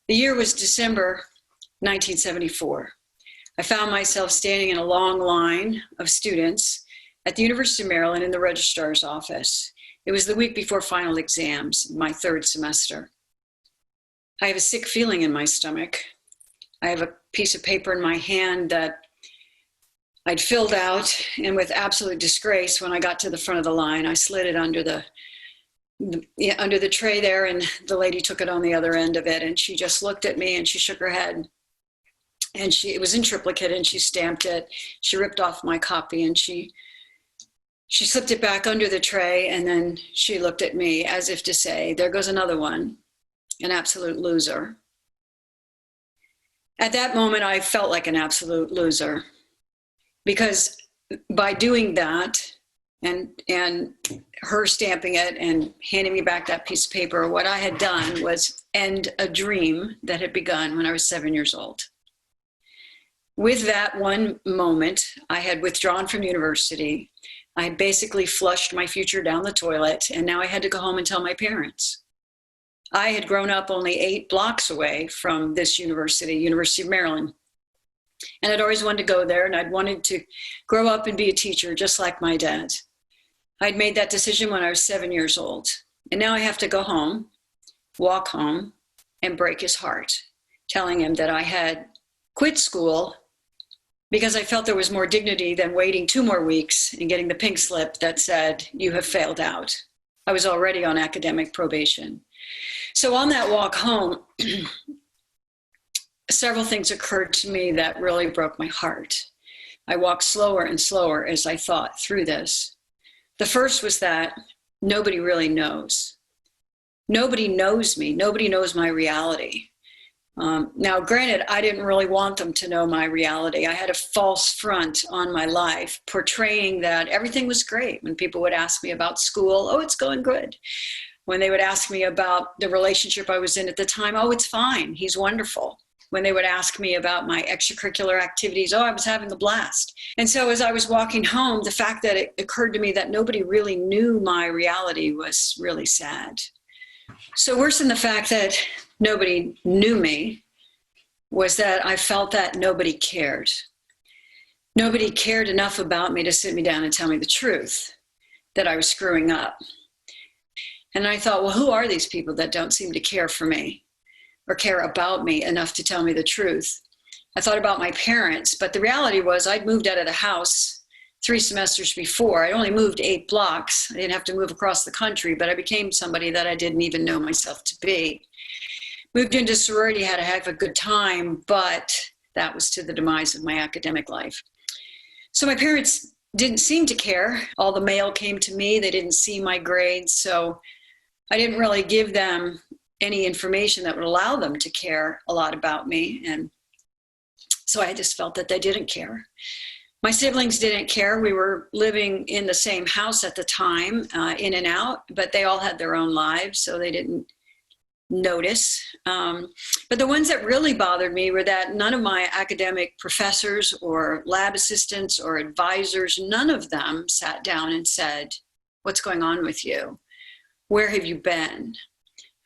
The year was December 1974. I found myself standing in a long line of students at the University of Maryland in the registrar's office. It was the week before final exams, my third semester. I have a sick feeling in my stomach. I have a piece of paper in my hand that I'd filled out, and with absolute disgrace, when I got to the front of the line, I slid it under the tray there, and the lady took it on the other end of it, and she just looked at me and she shook her head. And it was in triplicate, and she stamped it. She ripped off my copy, and she slipped it back under the tray, and then she looked at me as if to say, there goes another one, an absolute loser. At that moment, I felt like an absolute loser, because by doing that and her stamping it and handing me back that piece of paper, what I had done was end a dream that had begun when I was 7 years old. With that one moment, I had withdrawn from university. I had basically flushed my future down the toilet, and now I had to go home and tell my parents. I had grown up only 8 blocks away from this university, University of Maryland. And I'd always wanted to go there, and I'd wanted to grow up and be a teacher just like my dad. I'd made that decision when I was 7 years old. And now I have to go home, walk home, and break his heart, telling him that I had quit school because I felt there was more dignity than waiting 2 more weeks and getting the pink slip that said, you have failed out. I was already on academic probation. So on that walk home, several things occurred to me that really broke my heart. I walked slower and slower as I thought through this. The first was that nobody really knows. Nobody knows me. Nobody knows my reality. Now, granted, I didn't really want them to know my reality. I had a false front on my life, portraying that everything was great. When people would ask me about school, oh, it's going good. When they would ask me about the relationship I was in at the time, oh, it's fine. He's wonderful. When they would ask me about my extracurricular activities, oh, I was having a blast. And so as I was walking home, the fact that it occurred to me that nobody really knew my reality was really sad. So worse than the fact that nobody knew me was that I felt that nobody cared. Nobody cared enough about me to sit me down and tell me the truth, that I was screwing up. And I thought, well, who are these people that don't seem to care for me or care about me enough to tell me the truth? I thought about my parents, but the reality was I'd moved out of the house 3 semesters before. I only moved 8 blocks. I didn't have to move across the country, but I became somebody that I didn't even know myself to be. Moved into sorority, had a heck of a good time, but that was to the demise of my academic life. So my parents didn't seem to care. All the mail came to me. They didn't see my grades, so I didn't really give them any information that would allow them to care a lot about me. And so I just felt that they didn't care. My siblings didn't care. We were living in the same house at the time, in and out, but they all had their own lives, so they didn't notice. But the ones that really bothered me were that none of my academic professors or lab assistants or advisors, none of them sat down and said, what's going on with you? Where have you been?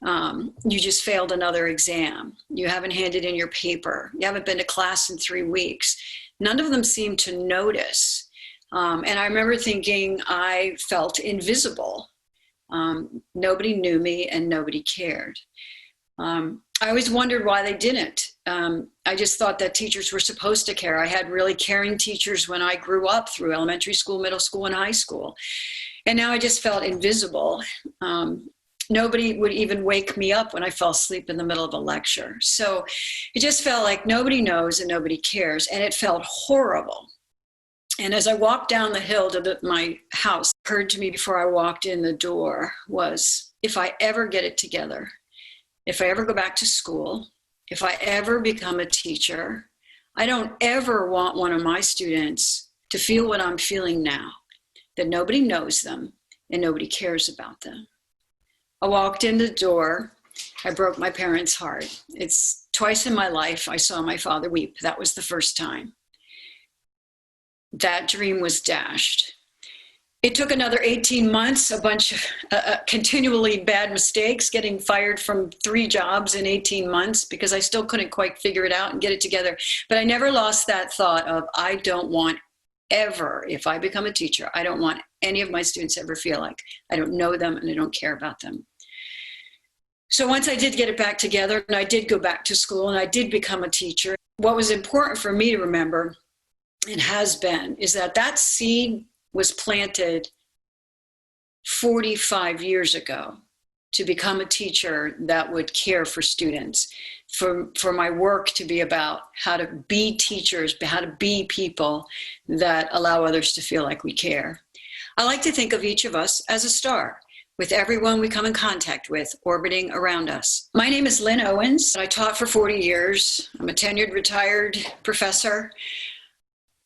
You just failed another exam. You haven't handed in your paper. You haven't been to class in 3 weeks. None of them seemed to notice. And I remember thinking I felt invisible. Nobody knew me and nobody cared. I always wondered why they didn't. I just thought that teachers were supposed to care. I had really caring teachers when I grew up through elementary school, middle school, and high school. And now I just felt invisible. Nobody would even wake me up when I fell asleep in the middle of a lecture. So it just felt like nobody knows and nobody cares, and it felt horrible. And as I walked down the hill to my house, it occurred to me before I walked in the door was, if I ever get it together, if I ever go back to school, if I ever become a teacher, I don't ever want one of my students to feel what I'm feeling now, that nobody knows them and nobody cares about them. I walked in the door. I broke my parents' heart. It's twice in my life I saw my father weep. That was the first time. That dream was dashed. It took another 18 months, a bunch of continually bad mistakes, getting fired from 3 jobs in 18 months because I still couldn't quite figure it out and get it together. But I never lost that thought of, I don't want ever, if I become a teacher, I don't want any of my students to ever feel like I don't know them and I don't care about them. So once I did get it back together and I did go back to school and I did become a teacher, what was important for me to remember, and has been, is that that seed was planted 45 years ago to become a teacher that would care for students, for my work to be about how to be teachers, how to be people that allow others to feel like we care. I like to think of each of us as a star, with everyone we come in contact with orbiting around us. My name is Lynn Owens. I taught for 40 years. I'm a tenured retired professor.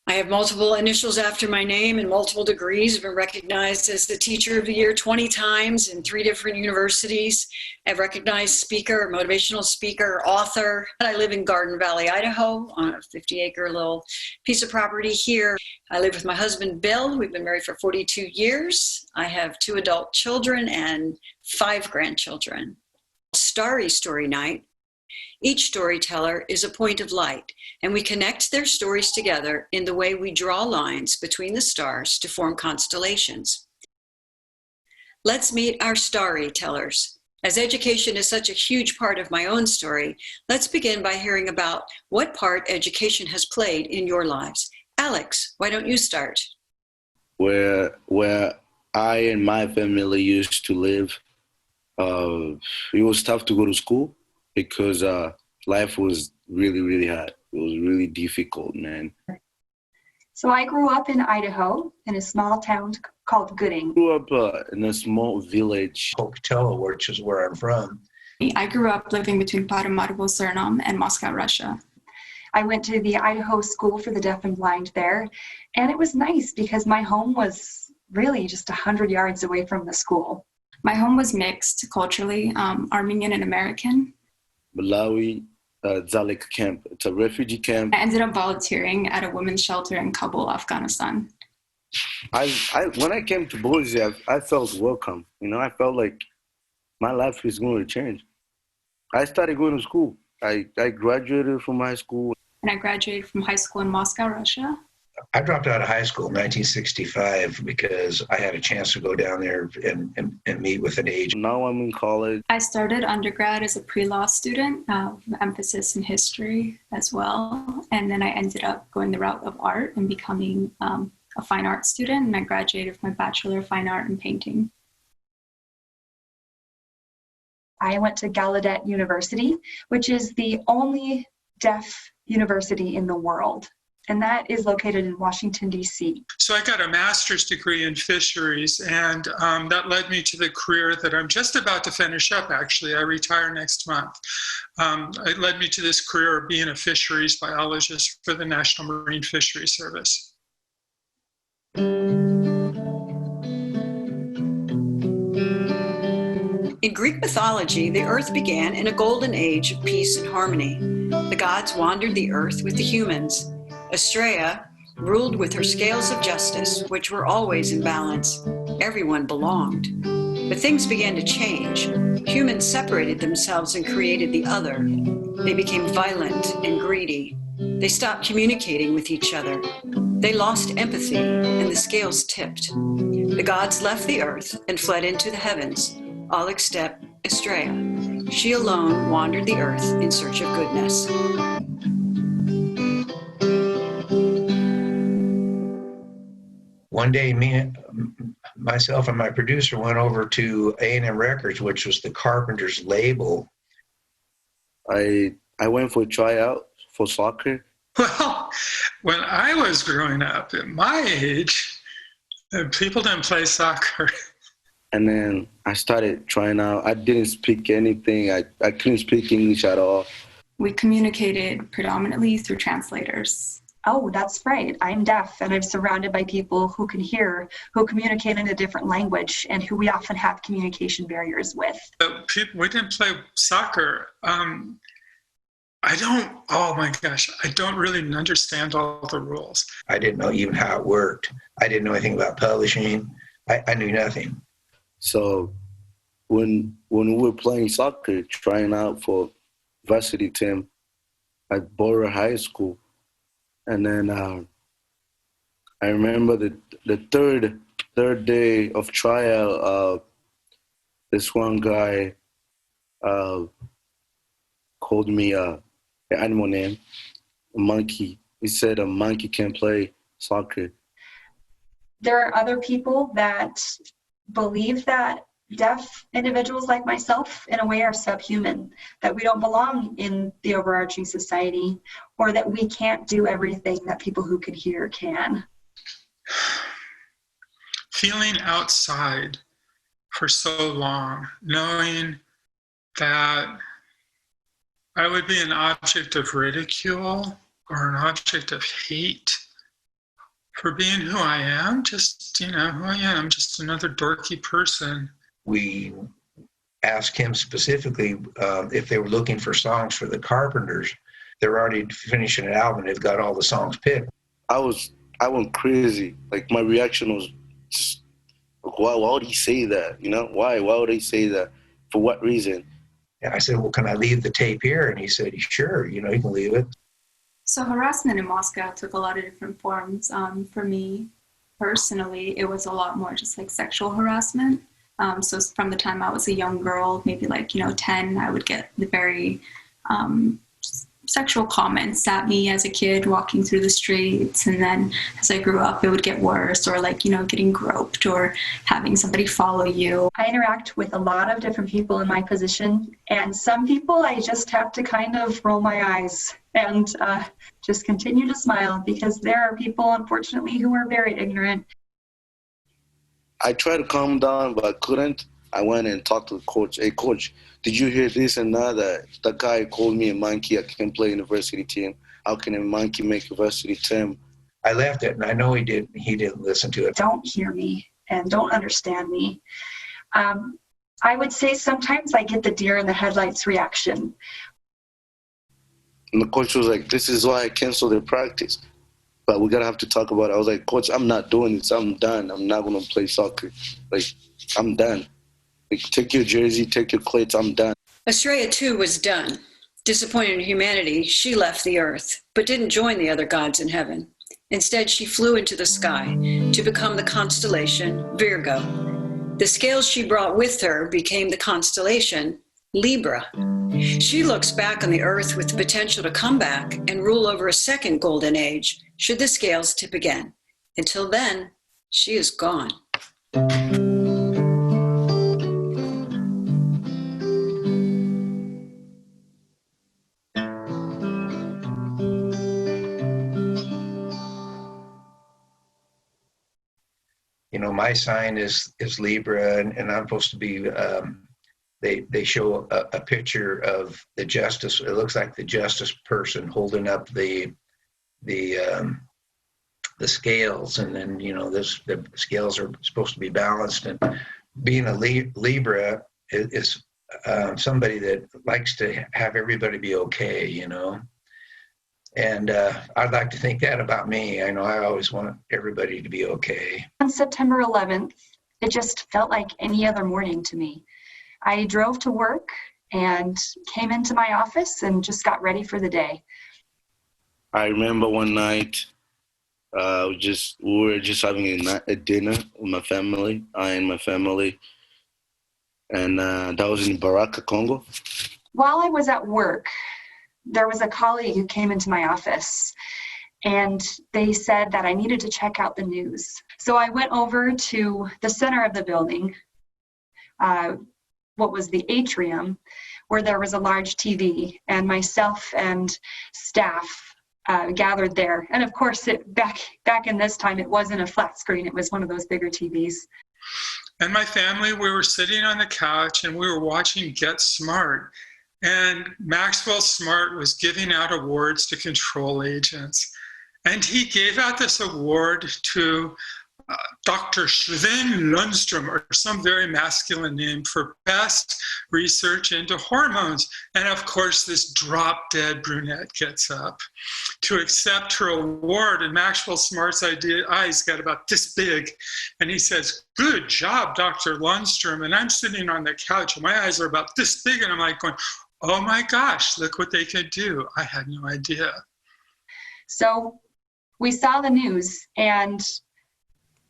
I have multiple initials after my name and multiple degrees. I've been recognized as the Teacher of the Year 20 times in 3 different universities. I've recognized speaker, motivational speaker, author. I live in Garden Valley, Idaho, on a 50-acre little piece of property here. I live with my husband, Bill. We've been married for 42 years. I have 2 adult children and 5 grandchildren. Starry Story Night. Each storyteller is a point of light, and we connect their stories together in the way we draw lines between the stars to form constellations. Let's meet our storytellers. As education is such a huge part of my own story, let's begin by hearing about what part education has played in your lives. Alex, why don't you start? Where I and my family used to live, it was tough to go to school because life was really, really hard. It was really difficult, man. So I grew up in Idaho in a small town called Gooding. I grew up in a small village. Pocatello, which is where I'm from. I grew up living between Paramaribo, Suriname, and Moscow, Russia. I went to the Idaho School for the Deaf and Blind there, and it was nice because my home was really just 100 yards away from the school. My home was mixed culturally, Armenian and American. Malawi, Zalek camp. It's a refugee camp. I ended up volunteering at a women's shelter in Kabul, Afghanistan. When I came to Boise, I felt welcome. You know, I felt like my life is going to change. I started going to school. I graduated from high school. And I graduated from high school in Moscow, Russia. I dropped out of high school in 1965 because I had a chance to go down there and meet with an agent. Now I'm in college. I started undergrad as a pre-law student, with emphasis in history as well. And then I ended up going the route of art and becoming a fine art student. And I graduated with my Bachelor of Fine Art in Painting. I went to Gallaudet University, which is the only deaf university in the world. And that is located in Washington, D.C. So I got a master's degree in fisheries, and that led me to the career that I'm just about to finish up, actually. I retire next month. It led me to this career of being a fisheries biologist for the National Marine Fisheries Service. In Greek mythology, the earth began in a golden age of peace and harmony. The gods wandered the earth with the humans. Astrea ruled with her scales of justice, which were always in balance. Everyone belonged. But things began to change. Humans separated themselves and created the other. They became violent and greedy. They stopped communicating with each other. They lost empathy, and the scales tipped. The gods left the earth and fled into the heavens, all except Astrea. She alone wandered the earth in search of goodness. One day, myself and my producer went over to A&M Records, which was the Carpenters label. I went for a tryout for soccer. Well, when I was growing up, at my age, people didn't play soccer. And then I started trying out. I didn't speak anything. I couldn't speak English at all. We communicated predominantly through translators. Oh, that's right. I'm deaf, and I'm surrounded by people who can hear, who communicate in a different language, and who we often have communication barriers with. We didn't play soccer. I don't really understand all the rules. I didn't know even how it worked. I didn't know anything about publishing. I knew nothing. So when we were playing soccer, trying out for varsity team at Bora High School, and then I remember the third day of trial, this one guy called me an animal name, a monkey. He said a monkey can play soccer. There are other people that believe that deaf individuals like myself, in a way, are subhuman, that we don't belong in the overarching society, or that we can't do everything that people who can hear can. Feeling outside for so long, knowing that I would be an object of ridicule or an object of hate for being who I am, just, who I am, just another dorky person. We asked him specifically if they were looking for songs for the Carpenters. They're already finishing an album. They've got all the songs picked. I went crazy. Like, my reaction was just, why would he say that? Why would he say that? For what reason? And I said, well, can I leave the tape here? And he said, sure, you can leave it. So harassment in Moscow took a lot of different forms. For me, personally, it was a lot more just like sexual harassment. So from the time I was a young girl, maybe 10, I would get the very sexual comments at me as a kid walking through the streets. And then as I grew up, it would get worse, or getting groped or having somebody follow you. I interact with a lot of different people in my position, and some people I just have to kind of roll my eyes and just continue to smile, because there are people, unfortunately, who are very ignorant. I tried to calm down, but I couldn't. I went and talked to the coach. Hey, coach, did you hear this and that? That guy called me a monkey. I can't play university team. How can a monkey make a varsity team? I left it, and I know he didn't listen to it. Don't hear me and don't understand me. I would say sometimes I get the deer in the headlights reaction. And the coach was like, this is why I canceled their practice. But we're going to have to talk about it. I was like, coach, I'm not doing this. I'm done. I'm not going to play soccer. I'm done. Take your jersey, take your cleats. I'm done. Estrella, too, was done. Disappointed in humanity, she left the earth, but didn't join the other gods in heaven. Instead, she flew into the sky to become the constellation Virgo. The scales she brought with her became the constellation LiBRA. She looks back on the earth with the potential to come back and rule over a second golden age, should the scales tip again. Until then, she is gone. My sign is Libra, and I'm supposed to be. They show a picture of the justice. It looks like the justice person holding up the scales, and then the scales are supposed to be balanced. And being a Libra is somebody that likes to have everybody be okay, And I'd like to think that about me. I know I always want everybody to be okay. On September 11th, it just felt like any other morning to me. I drove to work and came into my office and just got ready for the day. I remember one night, we were just having a dinner with my family, I and my family, and that was in Baraka, Congo. While I was at work, there was a colleague who came into my office, and they said that I needed to check out the news. So I went over to the center of the building, what was the atrium, where there was a large TV, and myself and staff gathered there. And of course, back in this time, it wasn't a flat screen. It was one of those bigger TVs. And my family, we were sitting on the couch and we were watching Get Smart. And Maxwell Smart was giving out awards to control agents. And he gave out this award to Dr. Sven Lundstrom, or some very masculine name, for best research into hormones. And of course, this drop-dead brunette gets up to accept her award, and Maxwell Smart's eyes got about this big, and he says, "Good job, Dr. Lundstrom." And I'm sitting on the couch, and my eyes are about this big, and I'm like going, oh my gosh, look what they could do. I had no idea. So we saw the news, and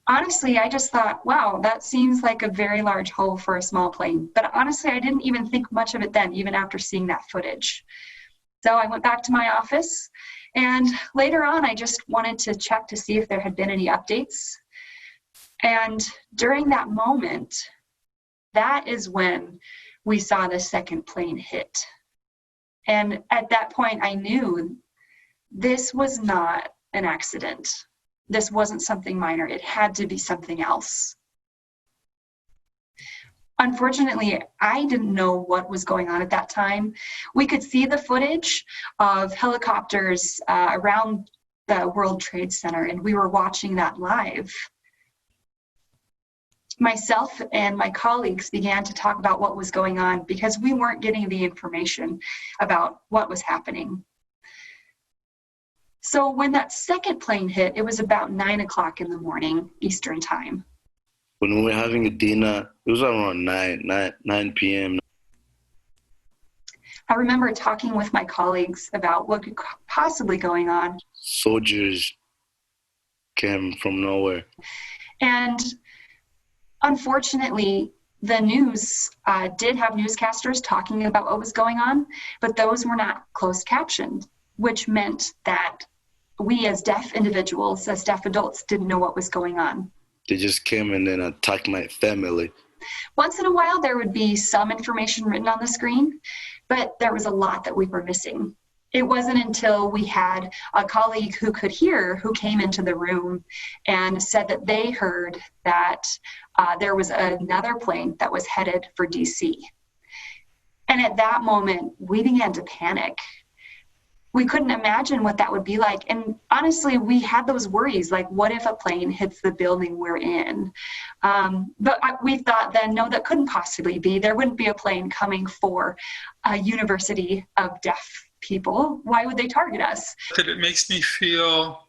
honestly, I just thought, wow, that seems like a very large hole for a small plane. But honestly, I didn't even think much of it then, even after seeing that footage. So I went back to my office, and later on, I just wanted to check to see if there had been any updates. And during that moment, that is when we saw the second plane hit. And at that point, I knew this was not an accident. This wasn't something minor. It had to be something else. Unfortunately, I didn't know what was going on at that time. We could see the footage of helicopters around the World Trade Center, and we were watching that live. Myself and my colleagues began to talk about what was going on because we weren't getting the information about what was happening. So when that second plane hit, it was about 9 o'clock in the morning, Eastern time. When we were having a dinner, it was around 9 p.m. I remember talking with my colleagues about what could possibly going on. Soldiers came from nowhere. And unfortunately, the news did have newscasters talking about what was going on, but those were not closed captioned, which meant that we as deaf individuals, as deaf adults, didn't know what was going on. They just came and then attacked my family. Once in a while, there would be some information written on the screen, but there was a lot that we were missing. It wasn't until we had a colleague who could hear who came into the room and said that they heard that there was another plane that was headed for DC. And at that moment, we began to panic. We couldn't imagine what that would be like. And honestly, we had those worries, like, what if a plane hits the building we're in? But we thought then, no, that couldn't possibly be. There wouldn't be a plane coming for a university of deaf people. Why would they target us? That it makes me feel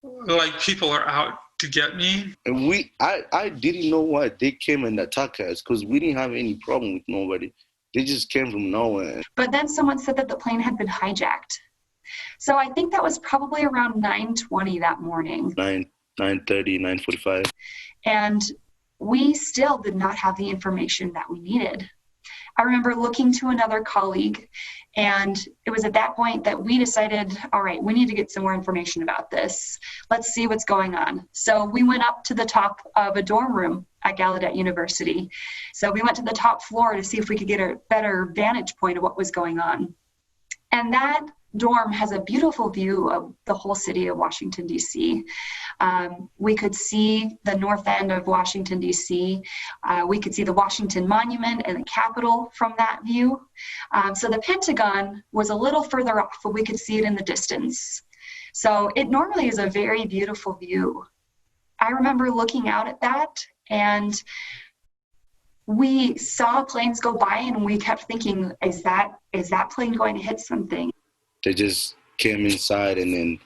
like people are out to get me. And I didn't know why they came and attacked us, because we didn't have any problem with nobody. They just came from nowhere. But then someone said that the plane had been hijacked. So I think that was probably around 9:20 that morning. 9:30, 9:45. And we still did not have the information that we needed. I remember looking to another colleague, and it was at that point that we decided, all right, we need to get some more information about this. Let's see what's going on. So we went up to the top of a dorm room at Gallaudet University. So we went to the top floor to see if we could get a better vantage point of what was going on. And that dorm has a beautiful view of the whole city of Washington, D.C. We could see the north end of Washington, D.C. We could see the Washington Monument and the Capitol from that view. So the Pentagon was a little further off, but we could see it in the distance. So it normally is a very beautiful view. I remember looking out at that, and we saw planes go by, and we kept thinking, is that plane going to hit something? They just came inside and then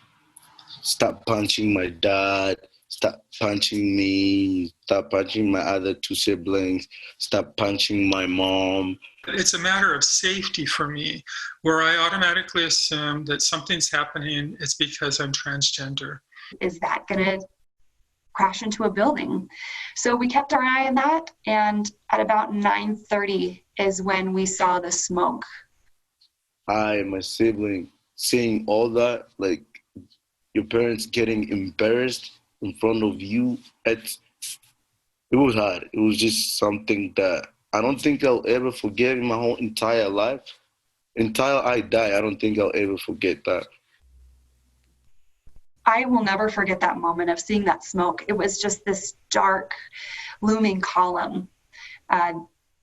stopped punching my dad, stopped punching me, stopped punching my other two siblings, stopped punching my mom. It's a matter of safety for me, where I automatically assume that something's happening, it's because I'm transgender. Is that going to crash into a building? So we kept our eye on that, and at about 9:30 is when we saw the smoke. I and my sibling seeing all that, like your parents getting embarrassed in front of you, it was hard. It was just something that I don't think I'll ever forget in my whole entire life. Until I die, I don't think I'll ever forget that. I will never forget that moment of seeing that smoke. It was just this dark, looming column.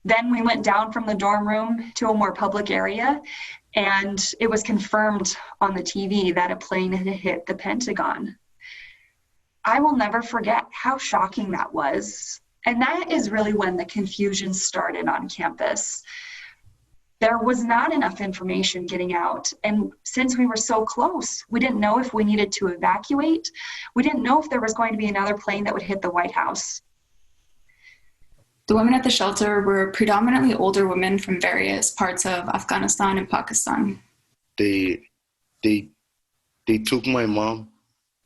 Then we went down from the dorm room to a more public area, and it was confirmed on the TV that a plane had hit the Pentagon. I will never forget how shocking that was. And that is really when the confusion started on campus. There was not enough information getting out. And since we were so close, we didn't know if we needed to evacuate. We didn't know if there was going to be another plane that would hit the White House. The women at the shelter were predominantly older women from various parts of Afghanistan and Pakistan. They took my mom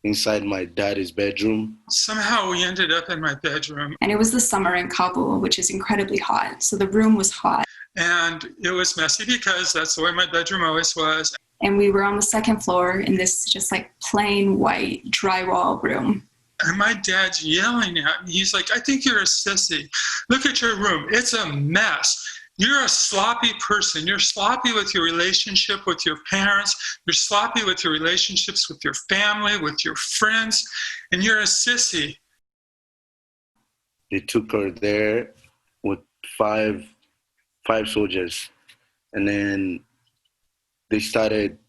inside my daddy's bedroom. Somehow we ended up in my bedroom. And it was the summer in Kabul, which is incredibly hot. So the room was hot. And it was messy because that's the way my bedroom always was. And we were on the second floor in this just like plain white drywall room. And my dad's yelling at me. He's like, I think you're a sissy. Look at your room. It's a mess. You're a sloppy person. You're sloppy with your relationship with your parents. You're sloppy with your relationships with your family, with your friends, and you're a sissy. They took her there with five soldiers, and then they started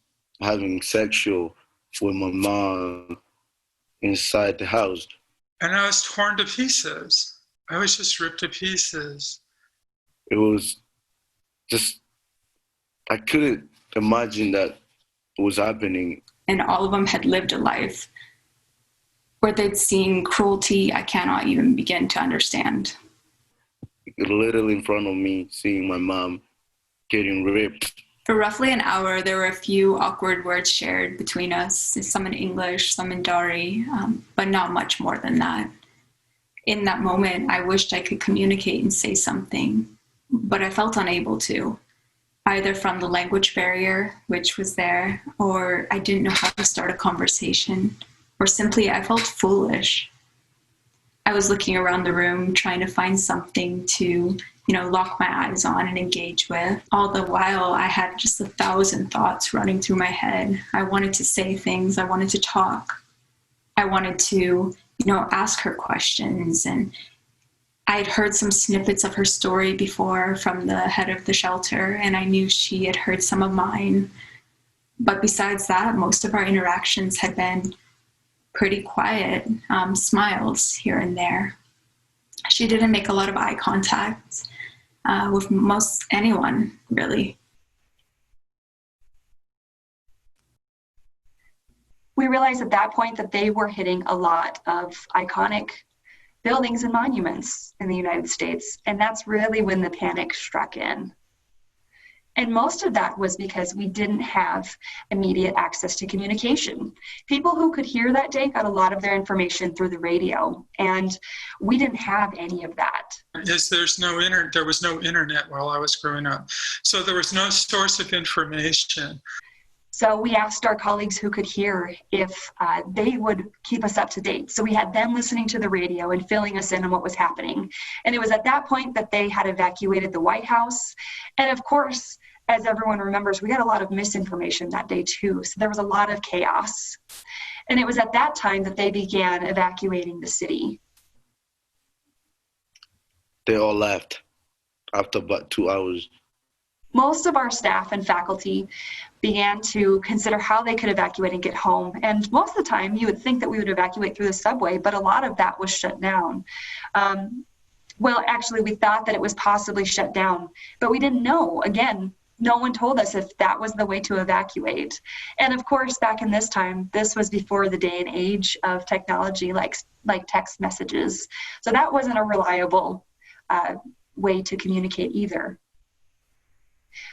having sexual with my mom inside the house. And I was torn to pieces. I was just ripped to pieces. It was just, I couldn't imagine that it was happening. And all of them had lived a life where they'd seen cruelty I cannot even begin to understand. Literally in front of me, seeing my mom getting ripped. For roughly an hour, there were a few awkward words shared between us, some in English, some in Dari, but not much more than that. In that moment, I wished I could communicate and say something, but I felt unable to, either from the language barrier, which was there, or I didn't know how to start a conversation, or simply I felt foolish. I was looking around the room, trying to find something to, lock my eyes on and engage with. All the while, I had just 1,000 thoughts running through my head. I wanted to say things. I wanted to talk. I wanted to, ask her questions. And I had heard some snippets of her story before from the head of the shelter, and I knew she had heard some of mine. But besides that, most of our interactions had been pretty quiet, smiles here and there. She didn't make a lot of eye contact with most anyone, really. We realized at that point that they were hitting a lot of iconic buildings and monuments in the United States, and that's really when the panic struck in. And most of that was because we didn't have immediate access to communication. People who could hear that day got a lot of their information through the radio, and we didn't have any of that. There was no internet while I was growing up, so there was no source of information. So we asked our colleagues who could hear if they would keep us up to date. So we had them listening to the radio and filling us in on what was happening. And it was at that point that they had evacuated the White House. And of course, as everyone remembers, we got a lot of misinformation that day too. So there was a lot of chaos. And it was at that time that they began evacuating the city. They all left after about 2 hours. Most of our staff and faculty began to consider how they could evacuate and get home. And most of the time, you would think that we would evacuate through the subway, but a lot of that was shut down. Well, actually, we thought that it was possibly shut down, but we didn't know. Again, no one told us if that was the way to evacuate. And of course, back in this time, this was before the day and age of technology like text messages. So that wasn't a reliable way to communicate either.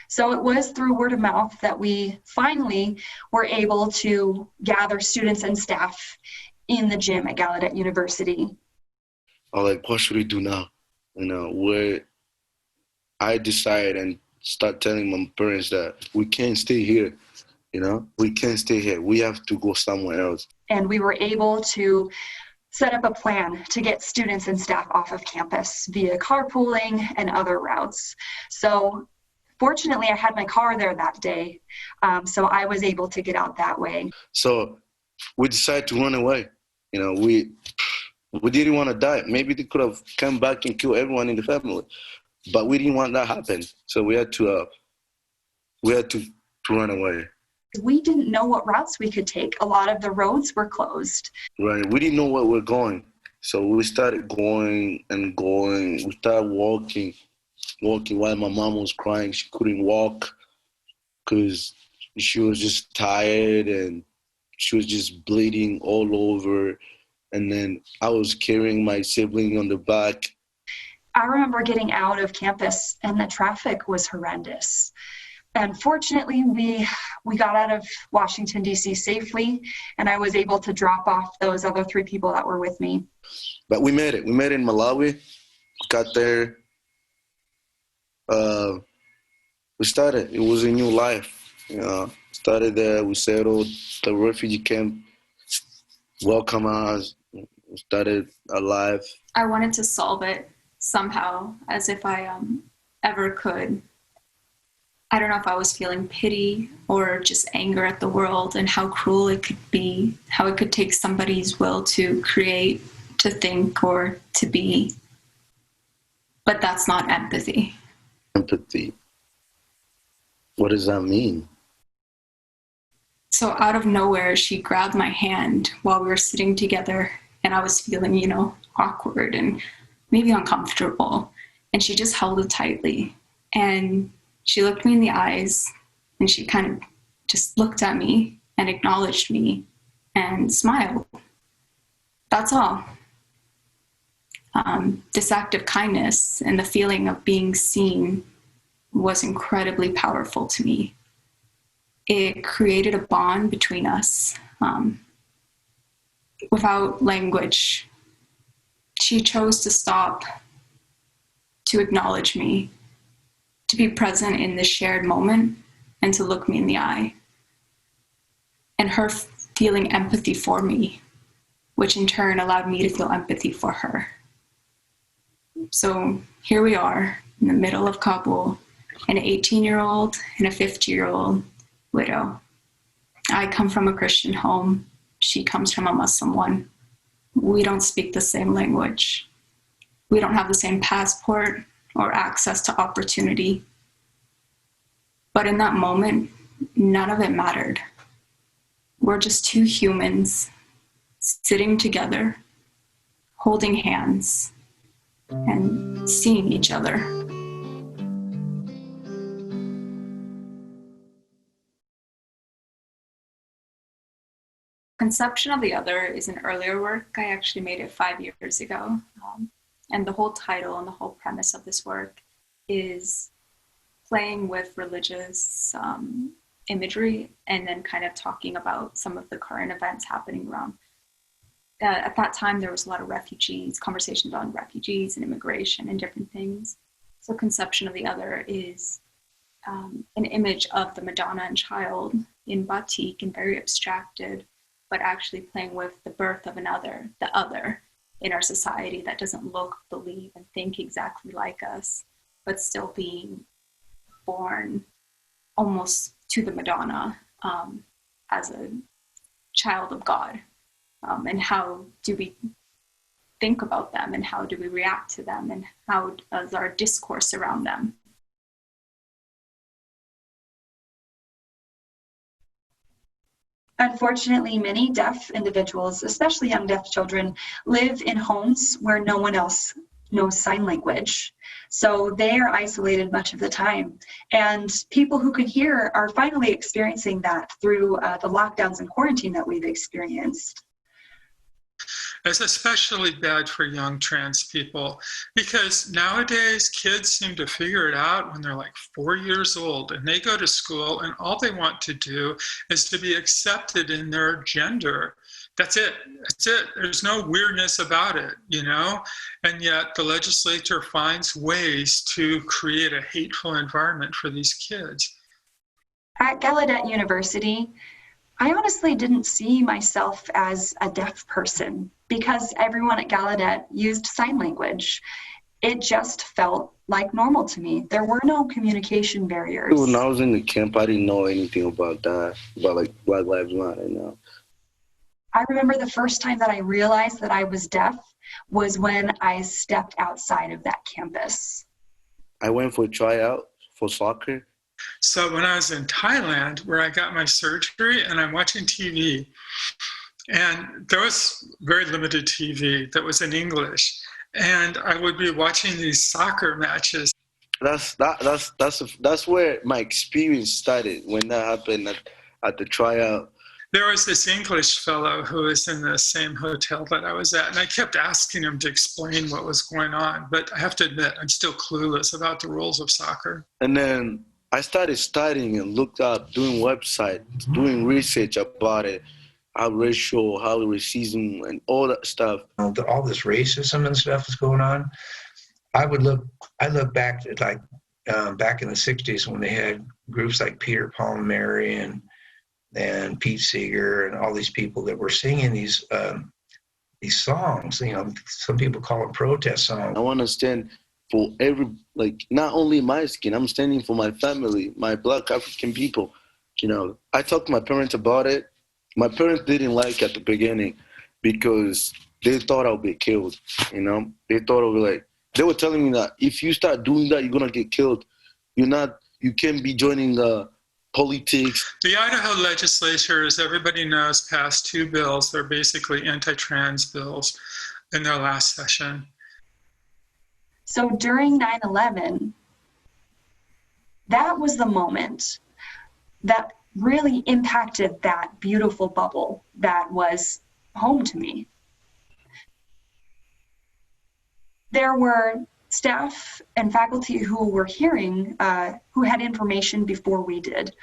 So it was through word of mouth that we finally were able to gather students and staff in the gym at Gallaudet University. I was like, what should we do now? Where I decided and start telling my parents that we can't stay here. We can't stay here. We have to go somewhere else. And we were able to set up a plan to get students and staff off of campus via carpooling and other routes. So fortunately, I had my car there that day, so I was able to get out that way. So we decided to run away. We didn't want to die. Maybe they could have come back and killed everyone in the family, but we didn't want that to happen. So we had to run away. we didn't know what routes we could take. A lot of the roads were closed. Right. We didn't know where we're going. So we started going and going. We started walking while my mom was crying. She couldn't walk because she was just tired and she was just bleeding all over. And then I was carrying my sibling on the back. I remember getting out of campus and the traffic was horrendous. And fortunately, we got out of Washington, D.C. safely, and I was able to drop off those other 3 people that were with me. But we made it. We made it in Malawi. Got there. We started. It was a new life. Started there. We settled. The refugee camp welcomed us. We started our life. I wanted to solve it somehow, as if I ever could. I don't know if I was feeling pity or just anger at the world and how cruel it could be, how it could take somebody's will to create, to think, or to be. But that's not empathy. Empathy. What does that mean? So out of nowhere, she grabbed my hand while we were sitting together, and I was feeling, awkward and maybe uncomfortable. And she just held it tightly. And she looked me in the eyes, and she kind of just looked at me and acknowledged me and smiled. That's all. This act of kindness and the feeling of being seen was incredibly powerful to me. It created a bond between us without language. She chose to stop, to acknowledge me, to be present in the shared moment, and to look me in the eye. And her feeling empathy for me, which in turn allowed me to feel empathy for her. So here we are in the middle of Kabul, an 18-year-old and a 50-year-old widow. I come from a Christian home. She comes from a Muslim one. We don't speak the same language. We don't have the same passport or access to opportunity. But in that moment, none of it mattered. We're just 2 humans sitting together, holding hands, and seeing each other. Conception of the Other is an earlier work. I actually made it 5 years ago. And the whole title and the whole premise of this work is playing with religious imagery and then kind of talking about some of the current events happening around. At that time, there was a lot of refugees, conversations on refugees and immigration and different things. So Conception of the Other is an image of the Madonna and Child in batik and very abstracted, but actually playing with the birth of another, the other in our society that doesn't look, believe, and think exactly like us, but still being born almost to the Madonna as a child of God. And how do we think about them, and how do we react to them, and how does our discourse around them? Unfortunately, many deaf individuals, especially young deaf children, live in homes where no one else knows sign language. So they are isolated much of the time. And people who can hear are finally experiencing that through the lockdowns and quarantine that we've experienced. It's especially bad for young trans people because nowadays kids seem to figure it out when they're like 4 years old and they go to school and all they want to do is to be accepted in their gender. That's it. That's it. There's no weirdness about it, And yet the legislature finds ways to create a hateful environment for these kids. At Gallaudet University, I honestly didn't see myself as a deaf person because everyone at Gallaudet used sign language. It just felt like normal to me. There were no communication barriers. When I was in the camp, I didn't know anything about that, about like Black Lives Matter now. I remember the first time that I realized that I was deaf was when I stepped outside of that campus. I went for a tryout for soccer, So when I was in Thailand, where I got my surgery, and I'm watching TV, and there was very limited TV that was in English, and I would be watching these soccer matches. That's where my experience started when that happened at the tryout. There was this English fellow who was in the same hotel that I was at, and I kept asking him to explain what was going on. But I have to admit, I'm still clueless about the rules of soccer. And then I started studying and looked up, doing websites, doing research about it, how racial, how racism, and all that stuff. All this racism and stuff is going on. I look back at back in the 60s when they had groups like Peter, Paul, and Mary and Pete Seeger and all these people that were singing these songs. Some people call them protest songs. I want to stand for not only my skin, I'm standing for my family, my Black African people. I talked to my parents about it. My parents didn't like it at the beginning because they thought I'll be killed. They thought I would they were telling me that if you start doing that, you're gonna get killed. You can't be joining the politics. The Idaho legislature, as everybody knows, passed 2 bills. They're basically anti-trans bills in their last session. So during 9/11, that was the moment that really impacted that beautiful bubble that was home to me. There were staff and faculty who were hearing, who had information before we did.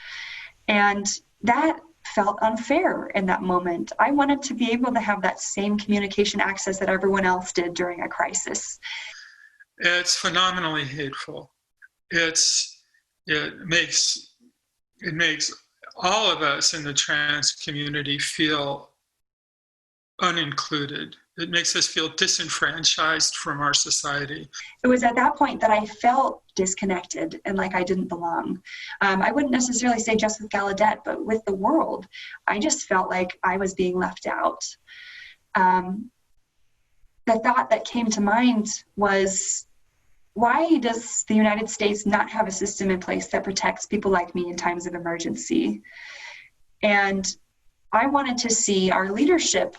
And that felt unfair in that moment. I wanted to be able to have that same communication access that everyone else did during a crisis. It's phenomenally hateful. It makes all of us in the trans community feel unincluded. It makes us feel disenfranchised from our society. It was at that point that I felt disconnected and like I didn't belong. I wouldn't necessarily say just with Gallaudet, but with the world. I just felt like I was being left out. The thought that came to mind was, why does the United States not have a system in place that protects people like me in times of emergency? And I wanted to see our leadership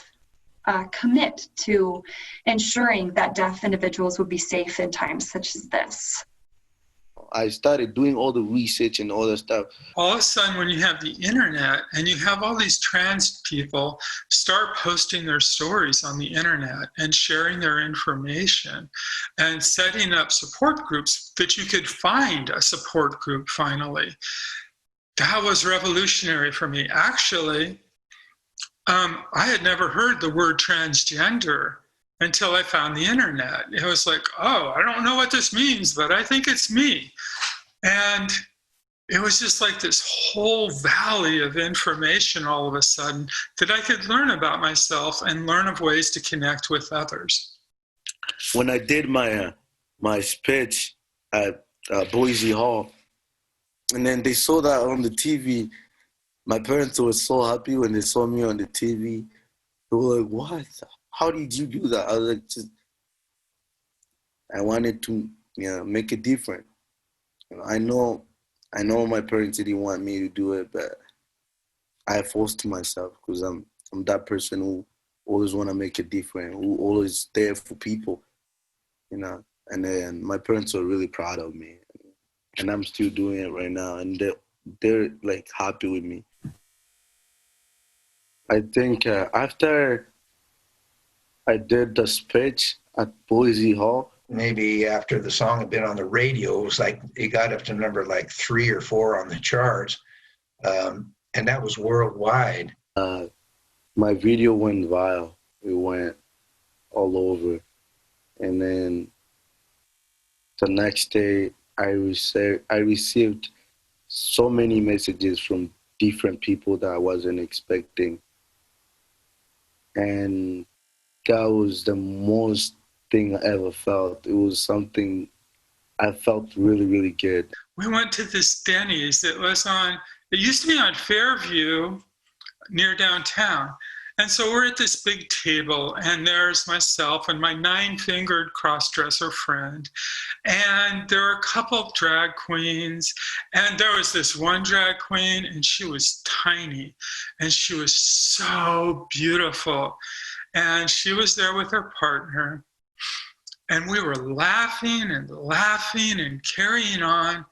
commit to ensuring that deaf individuals would be safe in times such as this. I started doing all the research and all that stuff. All of a sudden, when you have the internet and you have all these trans people start posting their stories on the internet and sharing their information and setting up support groups that you could find a support group finally, that was revolutionary for me. Actually, I had never heard the word transgender until I found the internet. It was like, oh, I don't know what this means, but I think it's me. And it was just like this whole valley of information all of a sudden that I could learn about myself and learn of ways to connect with others. When I did my speech at Boise Hall, and then they saw that on the TV, my parents were so happy when they saw me on the TV. They were like, what? How did you do that? I was like, I wanted to make it different. I know my parents didn't want me to do it, but I forced myself because I'm that person who always want to make it different, who always there for people, And then my parents were really proud of me, and I'm still doing it right now, and they're like happy with me. I think after I did the speech at Boise Hall, maybe after the song had been on the radio, it was like it got up to number like 3 or 4 on the charts, and that was worldwide. My video went viral. It went all over, and then the next day I received so many messages from different people that I wasn't expecting, and that was the most thing I ever felt. It was something I felt really, really good. We went to this Denny's. It used to be on Fairview near downtown. And so we're at this big table, and there's myself and my 9-fingered cross-dresser friend. And there are a couple of drag queens. And there was this one drag queen, and she was tiny. And she was so beautiful. And she was there with her partner. And we were laughing and laughing and carrying on.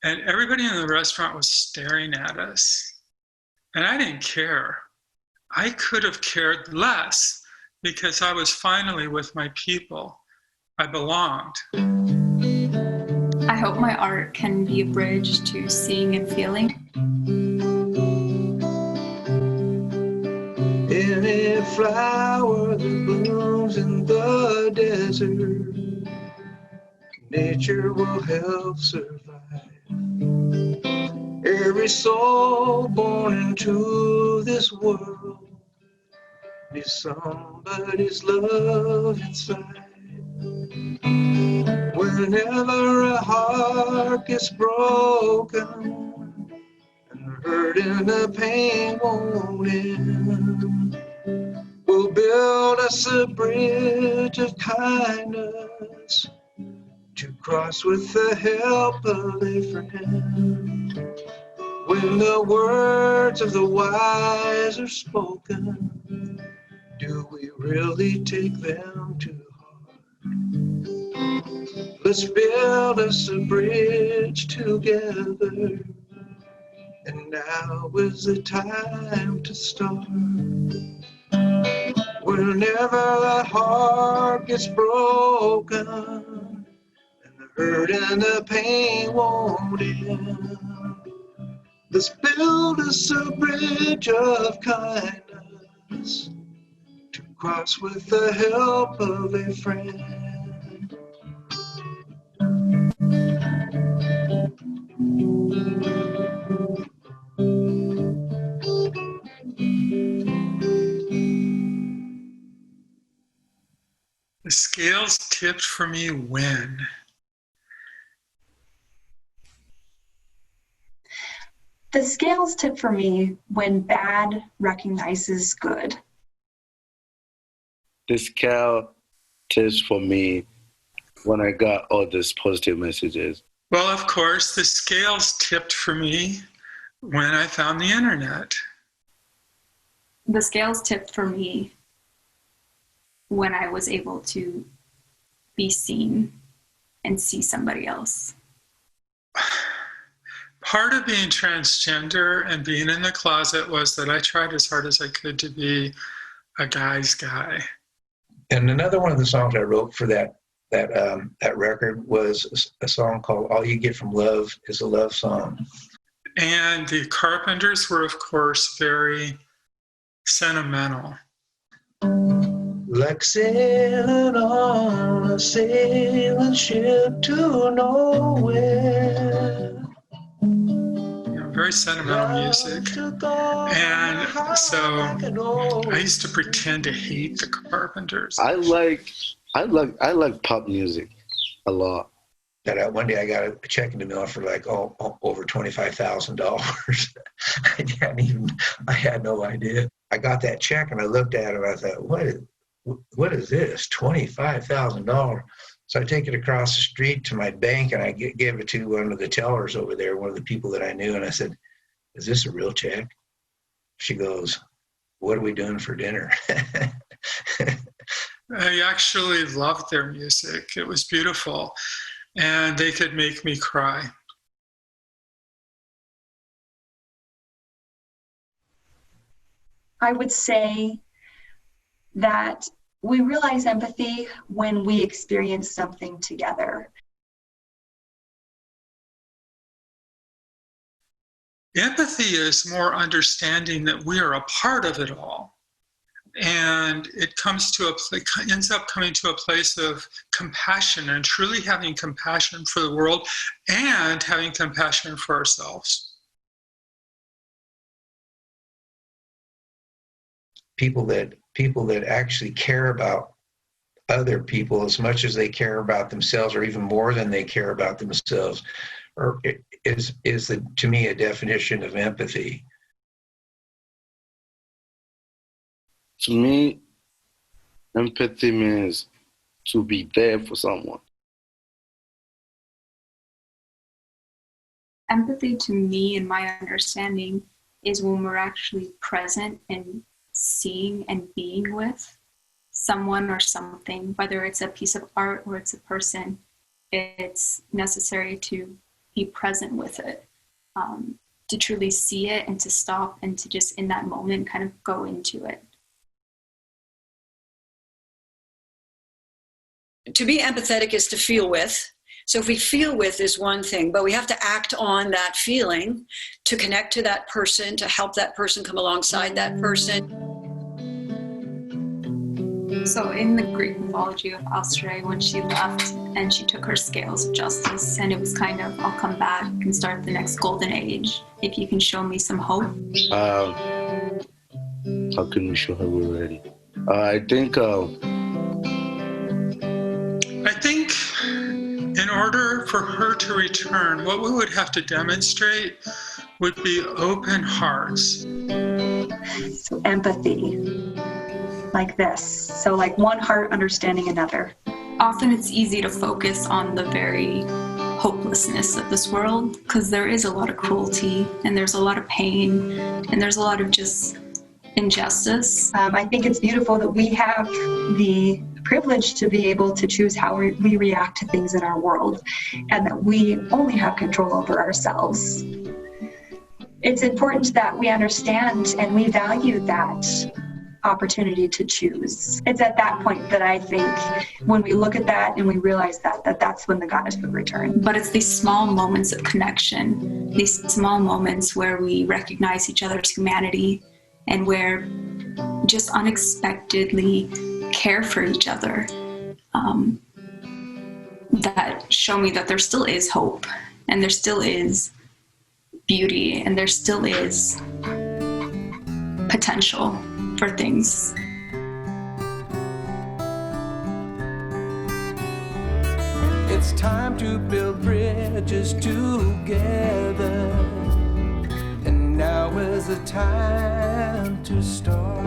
And everybody in the restaurant was staring at us. And I didn't care. I could have cared less because I was finally with my people. I belonged. I hope my art can be a bridge to seeing and feeling. Any flower that blooms in the desert, nature will help survive. Every soul born into this world needs somebody's love inside. Whenever a heart gets broken and the hurt and the pain won't end, we'll build us a bridge of kindness to cross with the help of a friend. When the words of the wise are spoken, do we really take them to heart? Let's build us a bridge together, and now is the time to start. Whenever a heart gets broken and the hurt and the pain won't end, let's build us a bridge of kindness to cross with the help of a friend. The scales tipped for me when? The scales tip for me when bad recognizes good. The scale tips for me when I got all these positive messages. Well, of course, the scales tipped for me when I found the internet. The scales tipped for me when I was able to be seen and see somebody else. Part of being transgender and being in the closet was that I tried as hard as I could to be a guy's guy. And another one of the songs I wrote for that record was a song called "All You Get from Love Is a Love Song." And the Carpenters were, of course, very sentimental. Like sailing on a sailing ship to nowhere. Very sentimental music. And so I used to pretend to hate the Carpenters. I like pop music a lot. That one day I got a check in the mail for like over $25,000. I had no idea. I got that check and I looked at it and I thought, what is this? $25,000. So I take it across the street to my bank and I gave it to one of the tellers over there, one of the people that I knew, and I said, "Is this a real check?" She goes, "What are we doing for dinner?" I actually loved their music. It was beautiful. And they could make me cry. I would say that we realize empathy when we experience something together. Empathy is more understanding that we are a part of it all. And it ends up coming to a place of compassion and truly having compassion for the world and having compassion for ourselves. People that actually care about other people as much as they care about themselves, or even more than they care about themselves, is to me a definition of empathy. To me, empathy means to be there for someone. Empathy to me, in my understanding, is when we're actually present and seeing and being with someone or something, whether it's a piece of art or it's a person. It's necessary to be present with it, to truly see it and to stop and to just in that moment kind of go into it. To be empathetic is to feel with. So if we feel with is one thing, but we have to act on that feeling to connect to that person, to help that person come alongside that person. So in the Greek mythology of Starry, when she left and she took her scales of justice, and it was kind of, I'll come back and start the next golden age if you can show me some hope. How can we show her we're ready? I think in order for her to return, what we would have to demonstrate would be open hearts. So empathy, like this. So like one heart understanding another. Often it's easy to focus on the very hopelessness of this world because there is a lot of cruelty and there's a lot of pain and there's a lot of just injustice. I think it's beautiful that we have the privilege to be able to choose how we react to things in our world and that we only have control over ourselves. It's important that we understand and we value that opportunity to choose. It's at that point that I think when we look at that and we realize that's when the goddess would return. But it's these small moments of connection, these small moments where we recognize each other's humanity and where just unexpectedly care for each other, that show me that there still is hope and there still is beauty and there still is potential for things. It's time to build bridges together, and now is the time to start.